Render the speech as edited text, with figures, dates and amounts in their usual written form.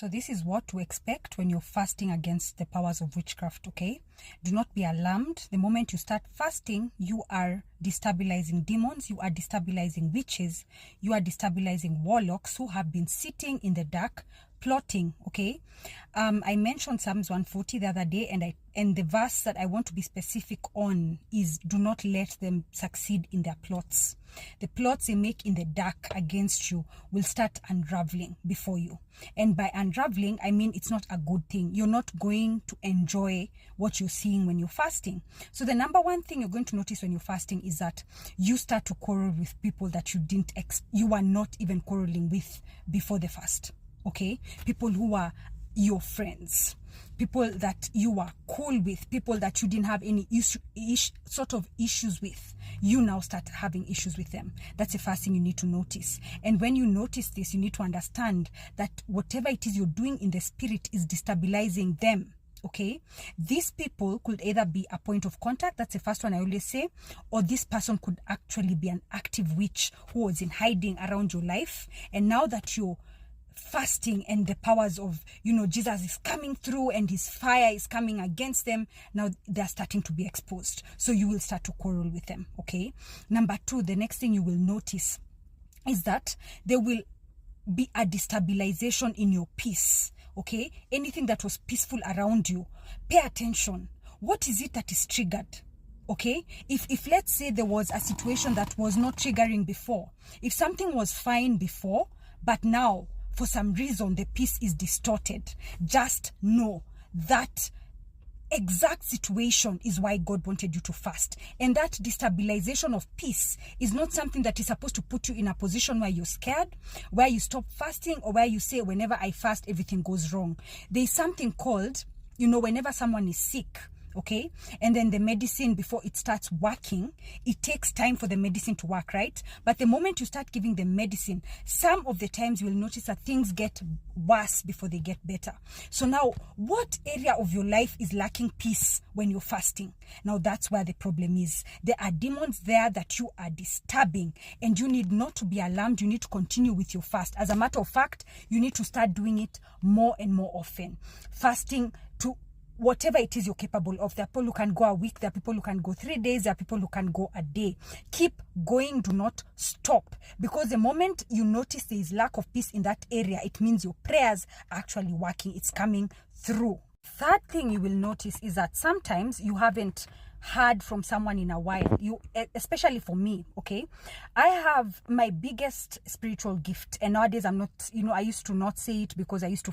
So this is what to expect when you're fasting against the powers of witchcraft, okay? Do not be alarmed. The moment you start fasting, you are destabilizing demons, you are destabilizing witches, you are destabilizing warlocks who have been sitting in the dark plotting, okay? I mentioned Psalms 140 the other day, and the verse that I want to be specific on is, do not let them succeed in their plots. The plots they make in the dark against you will start unraveling before you. And by unraveling, I mean it's not a good thing. You're not going to enjoy what you're seeing when you're fasting. So the number one thing you're going to notice when you're fasting is that you start to quarrel with people that you were not even quarreling with before the fast. Okay, people who are your friends, people that you are cool with, people that you didn't have any sort of issues with, you now start having issues with them. That's the first thing you need to notice. And when you notice this, you need to understand that whatever it is you're doing in the spirit is destabilizing them. Okay, these people could either be a point of contact, that's the first one I always say, or this person could actually be an active witch who was in hiding around your life. And now that you're fasting and the powers of, Jesus is coming through and his fire is coming against them, now they're starting to be exposed. So you will start to quarrel with them, okay? Number two, the next thing you will notice is that there will be a destabilization in your peace, okay? Anything that was peaceful around you, pay attention. What is it that is triggered? Okay, if let's say there was a situation that was not triggering before, if something was fine before, but now for some reason the peace is distorted, just know that exact situation is why God wanted you to fast. And that destabilization of peace is not something that is supposed to put you in a position where you're scared, where you stop fasting, or where you say, whenever I fast, everything goes wrong. There's something called, whenever someone is sick, okay, and then the medicine, before it starts working, it takes time for the medicine to work, right? But the moment you start giving the medicine, some of the times you will notice that things get worse before they get better. So now, what area of your life is lacking peace when you're fasting? Now that's where the problem is. There are demons there that you are disturbing, and you need not to be alarmed. You need to continue with your fast. As a matter of fact, you need to start doing it more and more often. Fasting to whatever it is you're capable of. There are people who can go a week, there are people who can go 3 days, there are people who can go a day. Keep going, do not stop. Because the moment you notice there is lack of peace in that area, it means your prayers are actually working, it's coming through. Third thing you will notice is that sometimes you haven't heard from someone in a while. Especially for me, okay, I have my biggest spiritual gift, and nowadays I'm not, I used to not say it because I used to